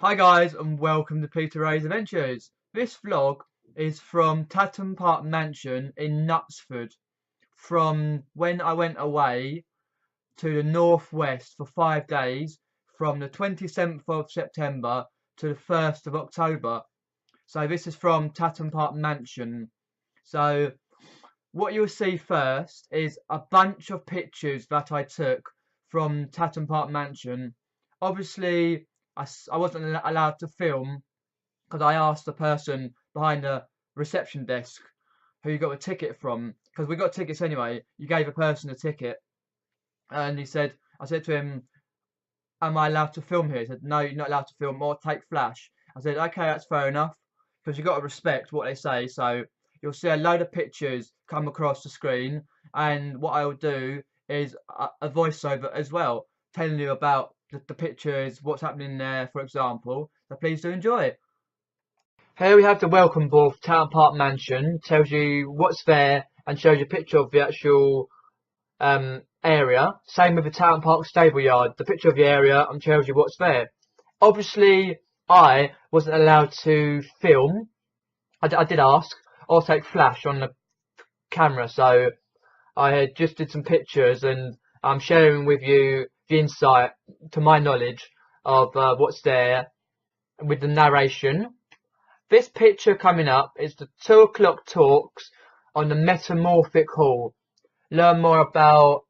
Hi guys and welcome to Peter Ray's Adventures. This vlog is from Tatton Park Mansion in Knutsford, from when I went away to the northwest for 5 days from the 27th of September to the 1st of October. So this is from Tatton Park Mansion. So what you'll see first is a bunch of pictures that I took from Tatton Park Mansion. Obviously I wasn't allowed to film because I asked the person behind the reception desk who you got a ticket from, because we got tickets anyway. You gave a person a ticket, and I said to him, "Am I allowed to film here?" He said, "No, you're not allowed to film or take flash." I said, "Okay, that's fair enough," because you got to respect what they say. So you'll see a load of pictures come across the screen, and what I'll do is a voiceover as well, telling you about the pictures, what's happening there, for example. So please do enjoy. Here we have the welcome board for Tatton Park Mansion. Tells you what's there and shows you a picture of the actual area. Same with the Tatton Park stable yard. The picture of the area and tells you what's there. Obviously, I wasn't allowed to film. I did ask or take flash on the camera, so I had just did some pictures, and I'm sharing with you the insight, to my knowledge, of what's there with the narration. This picture coming up is the 2 o'clock talks on the Metamorphic Hall. Learn more about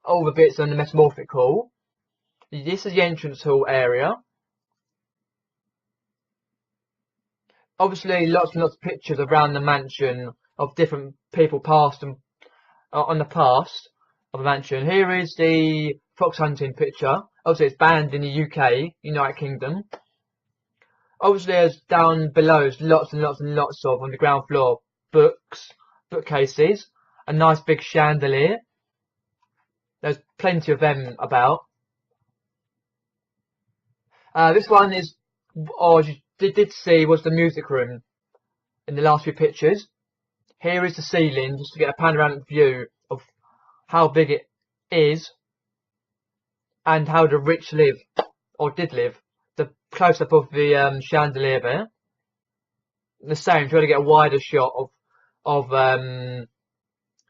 all the bits on the Metamorphic Hall. This is the entrance hall area. Obviously, lots and lots of pictures around the mansion of different people past and on the past of the mansion. Here is the fox hunting picture. Obviously, it's banned in the UK, United Kingdom. Obviously, there's down below, there's lots and lots and lots of, on the ground floor, bookcases, a nice big chandelier. There's plenty of them about. This one is, or you did see, was the music room in the last few pictures. Here is the ceiling, just to get a panoramic view of how big it is and how the rich live, or did live. The close-up of the chandelier there. The same, trying to get a wider shot of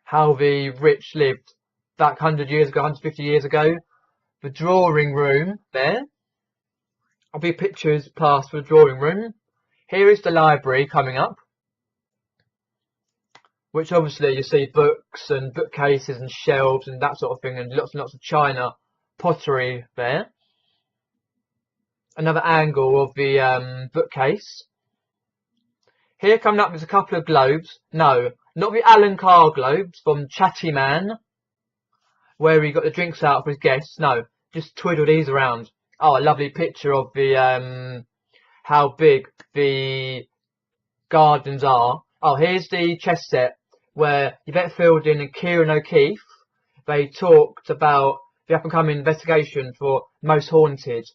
how the rich lived back 100 years ago, 150 years ago. The drawing room there. I'll be pictures past for the drawing room. Here is the library coming up, which obviously you see books and bookcases and shelves and that sort of thing, and lots of china pottery there. Another angle of the bookcase. Here coming up is a couple of globes. No, not the Alan Carr globes from Chatty Man, where he got the drinks out for his guests. No, just twiddle these around. Oh, a lovely picture of the how big the gardens are. Oh, here's the chess set where Yvette Fielding and Kieran O'Keefe, they talked about the up-and-coming investigation for Most Haunted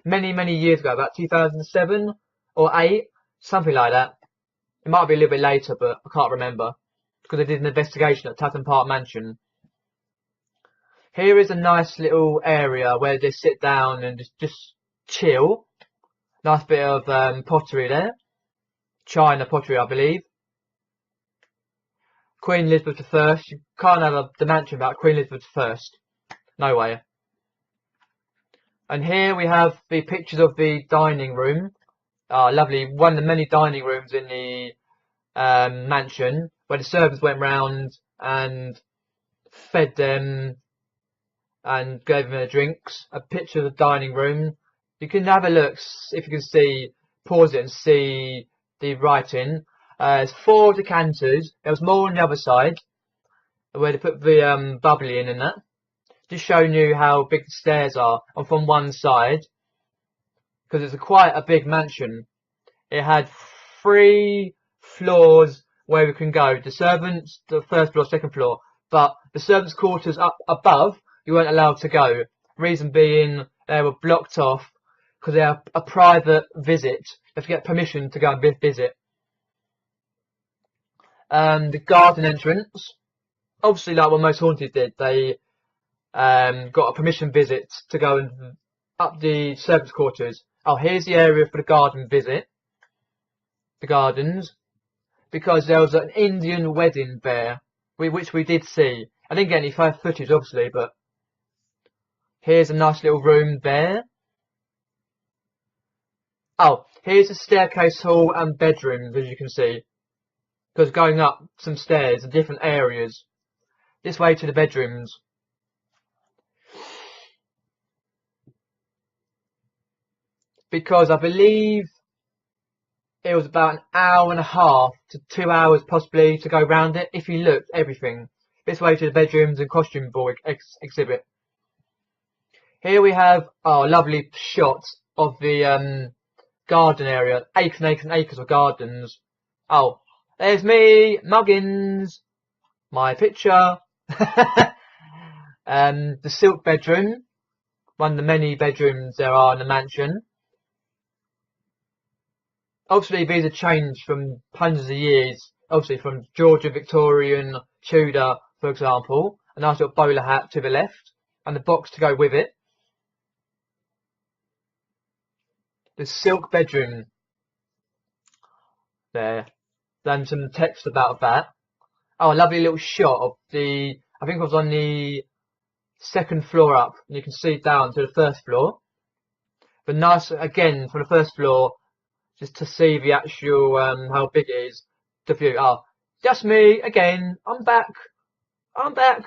many years ago, about 2007 or 8, something like that. It might be a little bit later, but I can't remember, because they did an investigation at Tatton Park Mansion. Here is a nice little area where they sit down and just chill. Nice bit of pottery there. China pottery, I believe. Queen Elizabeth I. You can't have the mansion without Queen Elizabeth I. No way. And here we have the pictures of the dining room. Lovely. One of the many dining rooms in the mansion, where the servants went round and fed them and gave them their drinks. A picture of the dining room. You can have a look, if you can see, pause it and see the writing. There's 4 decanters. There was more on the other side, where they put the bubbly in and that. Just showing you how big the stairs are, and from one side, because it's quite a big mansion. It had 3 floors where we can go. The servants, the first floor, second floor, but the servants' quarters up above, you weren't allowed to go. Reason being, they were blocked off because they are a private visit. You have to get permission to go and visit. The garden entrance, obviously like what Most Haunted did, they got a permission visit to go and up the servants' quarters, Oh, here's the area for the garden visit. The gardens. Because there was an Indian wedding there, which we did see. I didn't get any footage, obviously, but here's a nice little room there. Oh, here's the staircase hall and bedrooms, as you can see. Because going up some stairs in different areas. This way to the bedrooms. Because I believe it was about an hour and a half to 2 hours possibly to go round it, if you looked everything. This way to the bedrooms and costume ball exhibit. Here we have a lovely shot of the garden area. Acres and acres and acres of gardens. Oh, there's me, Muggins. My picture. The silk bedroom. One of the many bedrooms there are in the mansion. Obviously, these have changed from hundreds of years. Obviously, from Georgian, Victorian, Tudor, for example. A nice little bowler hat to the left, and the box to go with it. The silk bedroom there. Then some text about that. Oh, a lovely little shot of the. I think I was on the second floor up, and you can see down to the first floor. But nice again from the first floor. Just to see the actual how big it is, the view. Oh, just me again. I'm back. I'm back.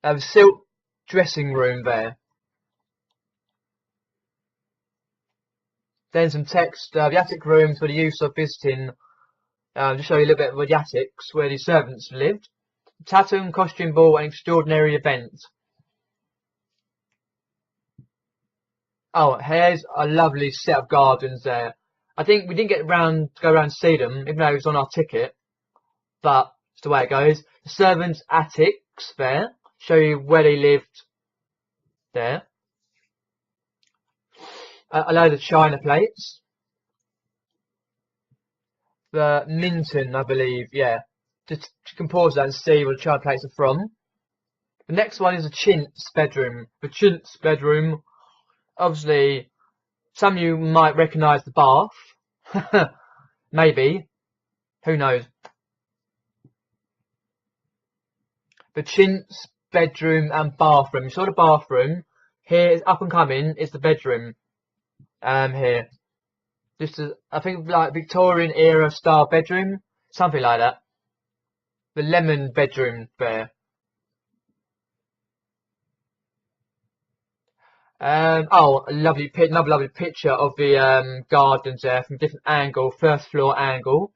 A silk dressing room there. Then some text. The attic rooms for the use of visiting. To show you a little bit of the attics where the servants lived. Tatton costume ball and extraordinary event. Oh, here's a lovely set of gardens there. I think we didn't get round to go around and see them, even though it was on our ticket. But it's the way it goes. The servants' attics there. Show you where they lived there. A load of china plates. The Minton, I believe, yeah. Just you can pause that and see where the china plates are from. The next one is a chintz bedroom. The chintz bedroom. Obviously, some of you might recognise the bath. Maybe. Who knows? The chintz bedroom and bathroom. You saw the bathroom. Here is up and coming is the bedroom. Here. Just I think like Victorian era style bedroom. Something like that. The lemon bedroom there. Oh, another lovely picture of the gardens there from a different angle, first floor angle.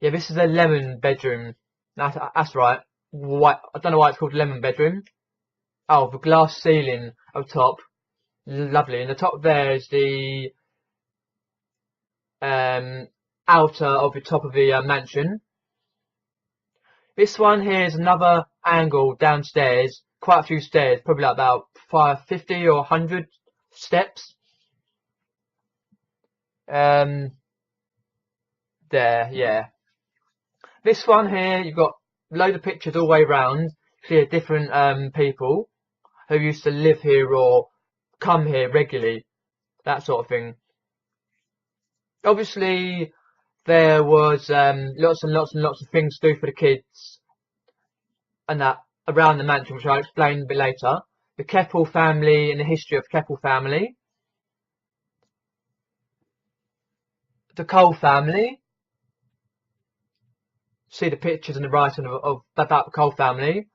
Yeah, this is a lemon bedroom. That's right. What? I don't know why it's called lemon bedroom. Oh, the glass ceiling up top, lovely. And the top there is the outer of the top of the mansion. This one here is another angle downstairs. Quite a few stairs, probably like about 50 or 100 steps. There, yeah. This one here, you've got a load of pictures all the way round. See different people who used to live here or come here regularly, that sort of thing. Obviously, there was lots and lots and lots of things to do for the kids and that around the mansion, which I'll explain a bit later. The Keppel family and the history of the Keppel family. The Cole family. See the pictures and the writing of about the Cole family.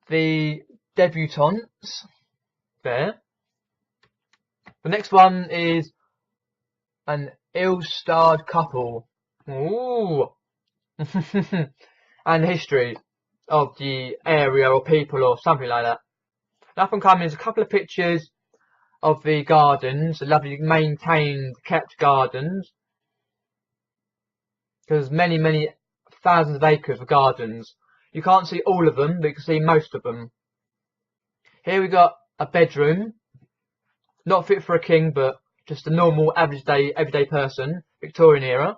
The debutantes there. The next one is an ill-starred couple. Ooh. And the history of the area or people or something like that. And up and coming is a couple of pictures of the gardens, the lovely maintained, kept gardens. Because many thousands of acres of gardens. You can't see all of them, but you can see most of them. Here we got a bedroom. Not fit for a king, but just a normal, everyday person, Victorian era.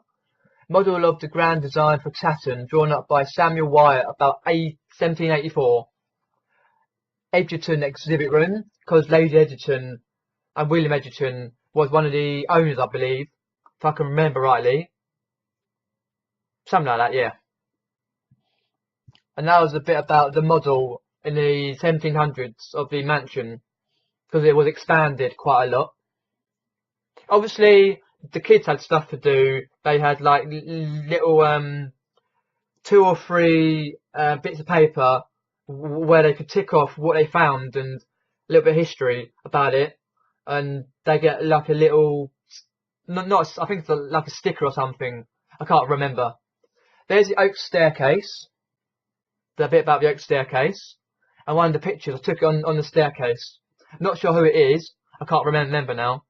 Model of the grand design for Tatton, drawn up by Samuel Wyatt about 1784. Edgerton exhibit room, because Lady Edgerton and William Edgerton was one of the owners, I believe, if I can remember rightly. Something like that, yeah. And that was a bit about the model in the 1700s of the mansion, because it was expanded quite a lot. Obviously, the kids had stuff to do. They had like little 2 or 3 bits of paper where they could tick off what they found and a little bit of history about it, and they get like a little, not I think it's like a sticker or something. I can't remember. There's the oak staircase. The bit about the oak staircase, and one of the pictures I took it on the staircase. Not sure who it is. I can't remember now.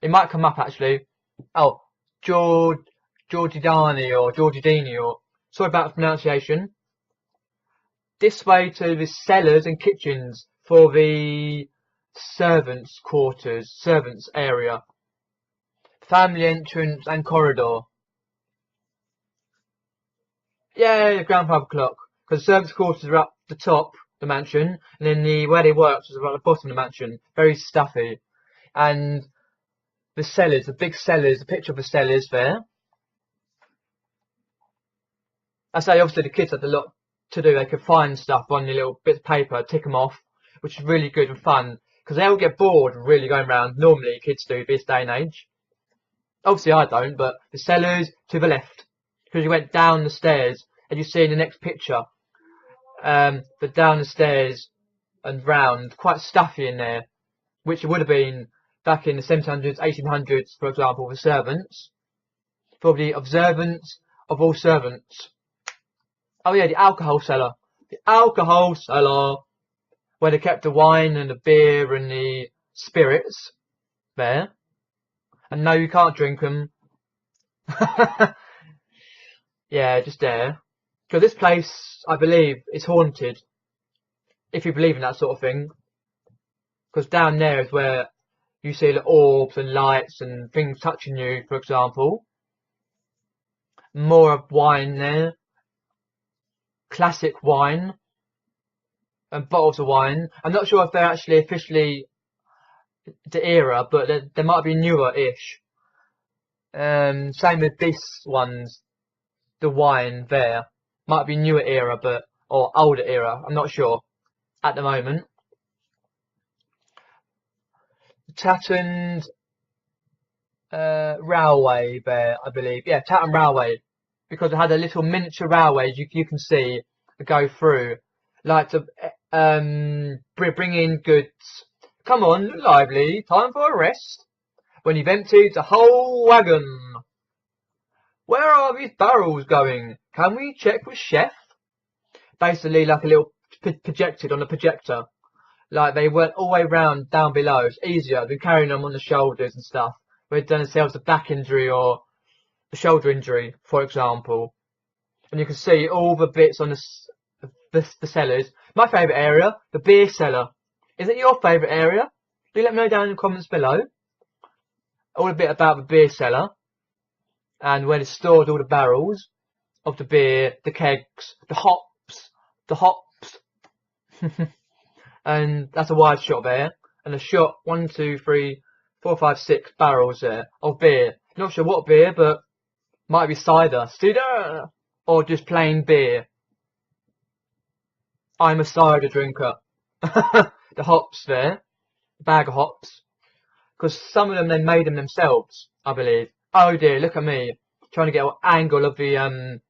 It might come up actually. Oh, Giorgiani or Giorgidini, or sorry about the pronunciation. This way to the cellars and kitchens for the servants' quarters, servants' area, family entrance and corridor. Yeah, grandfather clock. Because the servants' quarters are up the top, the mansion, and then where they worked was at the bottom of the mansion. Very stuffy. And the cellars, the big cellars, the picture of the cellars there. I say obviously the kids had a lot to do. They could find stuff on the little bits of paper, tick them off, which is really good and fun. Because they all get bored really going around. Normally kids do this day and age. Obviously I don't, but the cellars to the left. Because you went down the stairs, and you see in the next picture, but down the stairs and round, quite stuffy in there, which it would have been back in the 1700s, 1800s, for example, for servants, for the observance of all servants. Oh yeah, the alcohol cellar. The alcohol cellar, where they kept the wine and the beer and the spirits there. And no, you can't drink them. Yeah, just there. Because this place, I believe, is haunted. If you believe in that sort of thing. Because down there is where you see the orbs and lights and things touching you, for example. More of wine there. Classic wine. And bottles of wine. I'm not sure if they're actually officially the era, but they might be newer-ish. Same with this one's, the wine there. Might be newer era, or older era. I'm not sure at the moment. Tatton Railway there, I believe. Yeah, Tatton Railway, because it had a little miniature railways you can see go through, like to bring in goods. Come on, lively, time for a rest. When you've emptied the whole wagon. Where are these barrels going? Can we check with Chef? Basically, like a little projected on a projector. Like they went all the way round down below. It's easier than carrying them on the shoulders and stuff. They've done themselves a back injury or a shoulder injury, for example. And you can see all the bits on the cellars. My favourite area, the beer cellar. Is it your favourite area? Do let me know down in the comments below. All a bit about the beer cellar. And where they stored all the barrels of the beer, the kegs, the hops. And that's a wide shot there. And a shot 1, 2, 3, 4, 5, 6 barrels there of beer. Not sure what beer, but might be cider, or just plain beer. I'm a cider drinker. The hops there, a bag of hops, because some of them they made them themselves, I believe. Oh dear, look at me trying to get an angle of the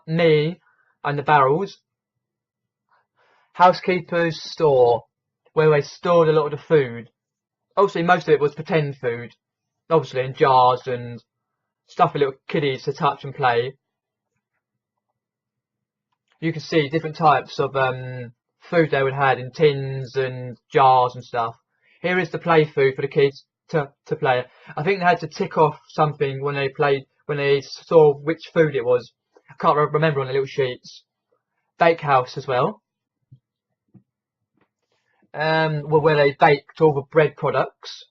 me and the barrels. Housekeeper's store, where they stored a lot of the food. Obviously, most of it was pretend food, obviously in jars and stuff for little kiddies to touch and play. You can see different types of food they would have in tins and jars and stuff. Here is the play food for the kids to play. I think they had to tick off something when they saw which food it was. I can't remember on the little sheets. Bakehouse as well. Where they baked all the bread products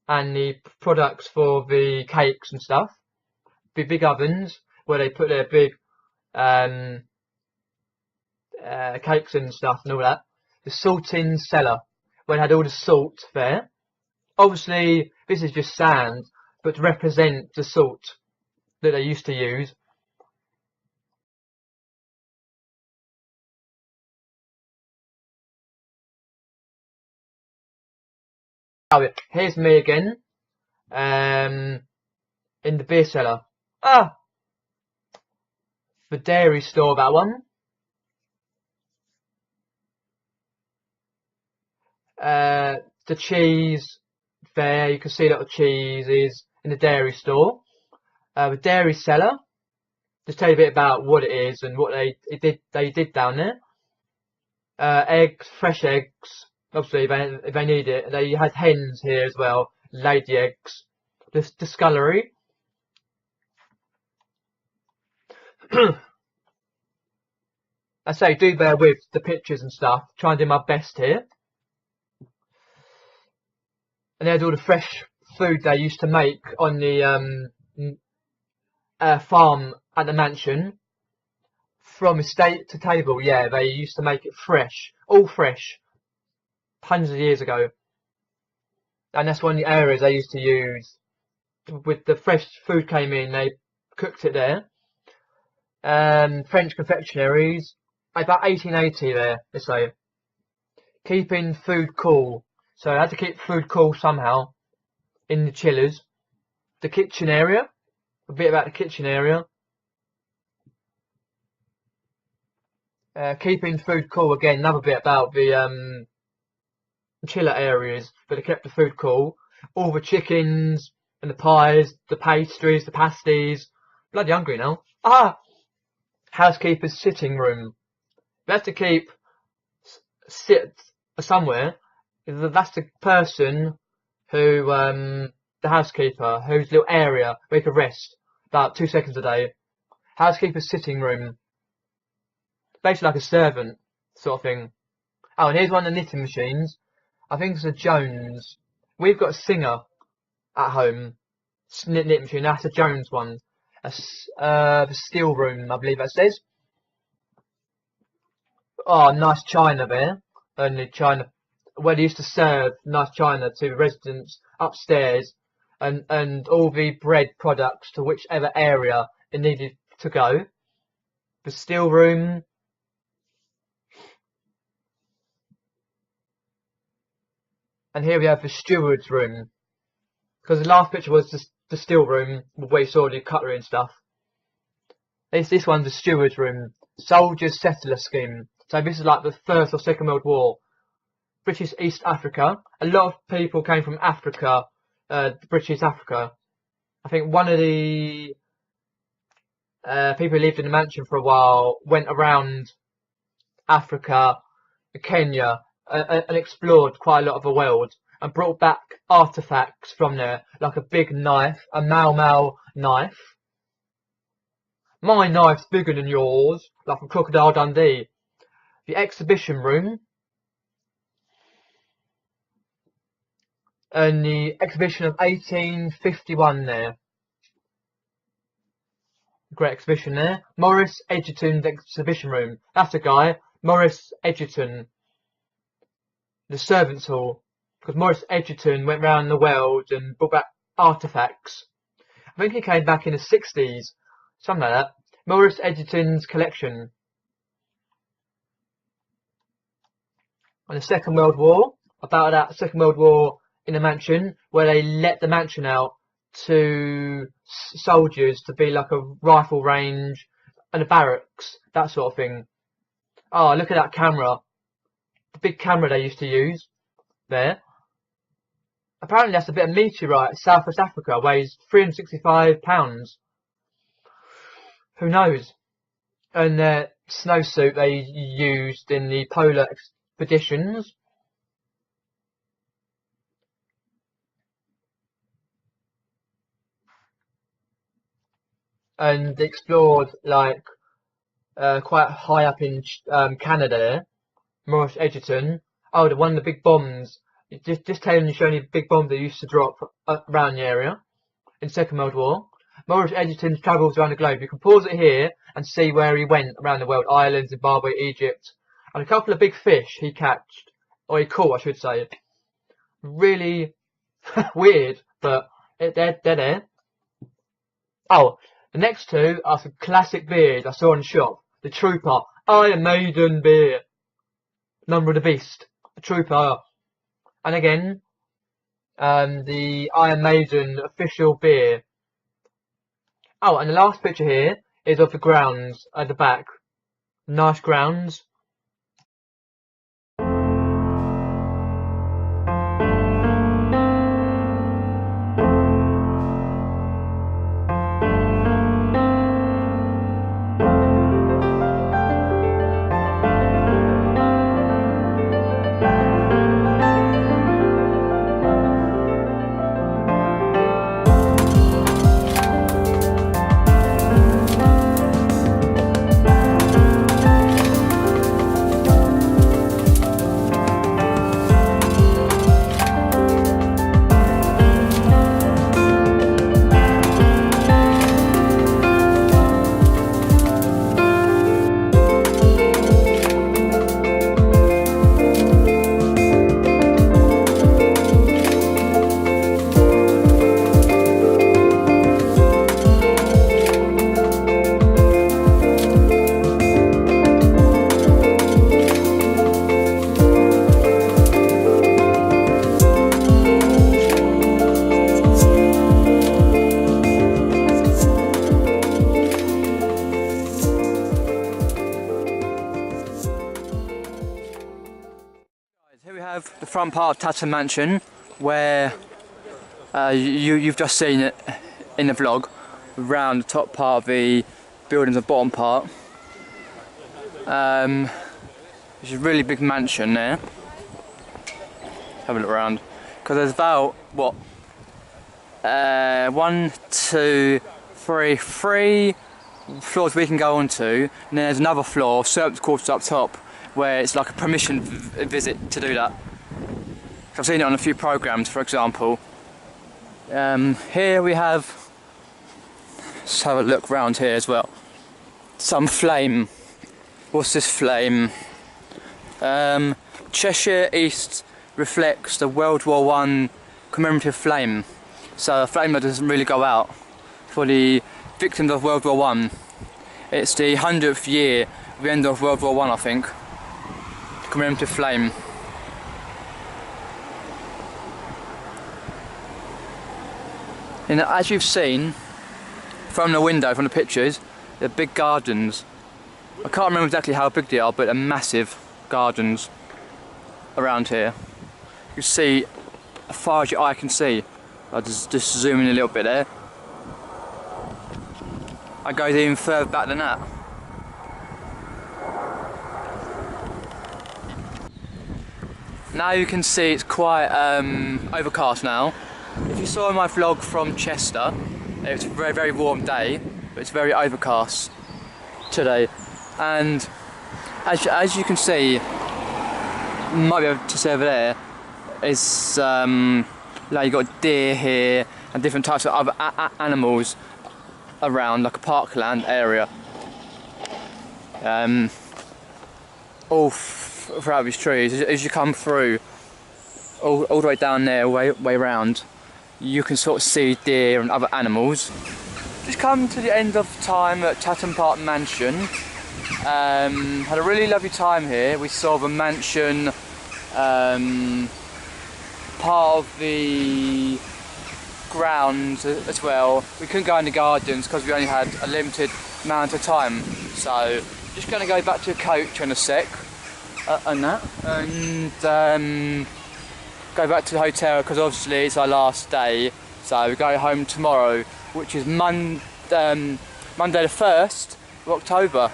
and the products for the cakes and stuff. Big ovens where they put their big cakes and stuff and all that. the salting cellar, where it had all the salt there. Obviously, this is just sand, but to represent the salt that they used to use. Oh, here's me again, in the beer cellar. Ah, the dairy store, that one. The cheese there, you can see a lot of cheeses in the dairy store. The dairy cellar, just tell you a bit about what it is and what they did down there. Eggs, fresh eggs, obviously if they need it. They had hens here as well, laid the eggs. The scullery. I say, do bear with the pictures and stuff. Try and do my best here. And they had all the fresh food they used to make on the farm at the mansion. From estate to table, yeah, they used to make it fresh, all fresh, hundreds of years ago. And that's one of the areas they used to use. With the fresh food came in, they cooked it there. French confectionaries, about 1880 there, let's say. Keeping food cool. So I had to keep food cool somehow in the chillers. The kitchen area, a bit about the kitchen area. Keeping food cool, again, another bit about the chiller areas, but they kept the food cool. All the chickens and the pies, the pastries, the pasties. Bloody hungry now. Ah! Housekeeper's sitting room. They have to sit somewhere. That's the person who, the housekeeper, whose little area where you could rest about 2 seconds a day. Housekeeper's sitting room. Basically like a servant sort of thing. Oh, and here's one of the knitting machines. I think it's a Jones. We've got a Singer at home. Knit machine. That's a Jones one. The steel room, I believe that says. Oh, nice china there. And the china where they used to serve nice china to residents upstairs, and all the bread products to whichever area it needed to go. The steel room. And here we have the steward's room. Because the last picture was the still room where you saw the cutlery and stuff. This one's the steward's room. Soldiers Settler Scheme. So this is like the First or Second World War. British East Africa. A lot of people came from Africa, British East Africa. I think one of the people who lived in the mansion for a while went around Africa, Kenya, and explored quite a lot of the world and brought back artifacts from there, like a big knife, a Mau knife. My knife's bigger than yours, like from Crocodile Dundee. The exhibition room. And the exhibition of 1851 there. Great exhibition there. Maurice Egerton's exhibition room. That's a guy, Maurice Egerton. The servants' hall, because Maurice Egerton went round the world and brought back artifacts. I think he came back in the 60s, something like that. Maurice Egerton's collection. And the Second World War, about that Second World War in the mansion, where they let the mansion out to soldiers to be like a rifle range and a barracks, that sort of thing. Oh, look at that camera. The big camera they used to use there. Apparently that's a bit of meteorite. South West Africa weighs 365 pounds. Who knows? And the snowsuit they used in the polar expeditions. And they explored like quite high up in Canada there. Maurice Egerton. Oh, the one of the big bombs. Just telling you, showing you the big bombs they used to drop around the area in the Second World War. Maurice Egerton's travels around the globe. You can pause it here and see where he went around the world. Ireland, Zimbabwe, Egypt. and a couple of big fish he catched, or he caught, I should say. Really weird, but they're there. Oh, the next two are some classic beers I saw in the shop. The Trooper Iron Maiden beer, Number of the Beast, the Trooper, and again the Iron Maiden official beer. Oh, and the last picture here is of the grounds at the back. Nice grounds. Here we have the front part of Tatton Mansion, where you've just seen it in the vlog, around the top part of the building's the bottom part. There's a really big mansion there. Have a look around, because there's about what, 1, 2, 3, 3 floors we can go onto, and then there's another floor, service quarters up top, where it's like a permission visit to do that. I've seen it on a few programs, for example. Here we have, let's have a look round here as well. Some flame. What's this flame? Cheshire East reflects the World War I commemorative flame. So a flame that doesn't really go out for the victims of World War I. It's the 100th year of the end of World War I think. Commemorative flame. And as you've seen from the window, from the pictures, they're big gardens. I can't remember exactly how big they are, but they're massive gardens around here. You can see as far as your eye can see. I'll just zoom in a little bit there. I go even further back than that. Now you can see it's quite overcast now. If you saw my vlog from Chester, it was a very, very warm day, but it's very overcast today. And as you can see, you might be able to see over there, is like you've got deer here and different types of other animals around, like a parkland area. All throughout these trees, as you come through, all the way down there, way round, you can sort of see deer and other animals. Just come to the end of time at Tatton Park Mansion. Had a really lovely time here. We saw the mansion, part of the grounds as well. We couldn't go in the gardens because we only had a limited amount of time. So just going to go back to the coach in a sec, and go back to the hotel because obviously it's our last day. So we go home tomorrow, which is Monday the 1st of October.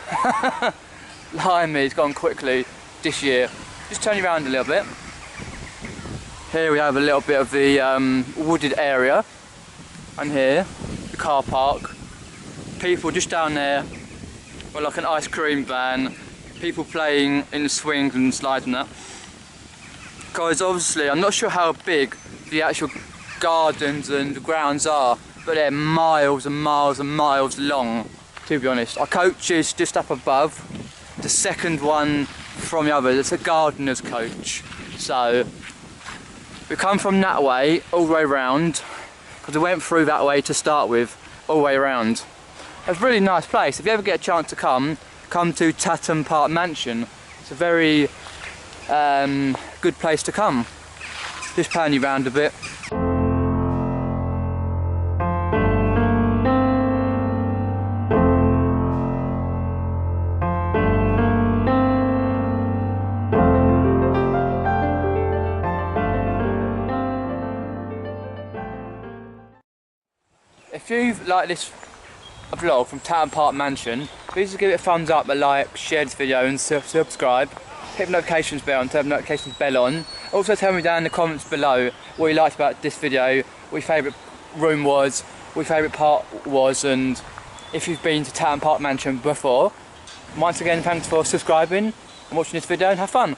Blimey, it's gone quickly this year. Just turn you around a little bit. Here we have a little bit of the wooded area, and here the car park. People just down there, or like an ice cream van. People playing in the swings and slides and that. Because obviously, I'm not sure how big the actual gardens and the grounds are, but they're miles and miles and miles long, to be honest. Our coach is just up above. The second one from the others. It's a gardener's coach. So we come from that way all the way round, because we went through that way to start with, all the way around. It's a really nice place. If you ever get a chance to come to Tatton Park Mansion. It's a very good place to come. Just pan you round a bit. If you've liked this vlog from Tatton Park Mansion, please give it a thumbs up, a like, share this video and subscribe. Hit the notifications bell and turn the notifications bell on. Also tell me down in the comments below what you liked about this video, what your favourite room was, what your favourite part was, and if you've been to Tatton Park Mansion before. Once again, thanks for subscribing and watching this video, and have fun.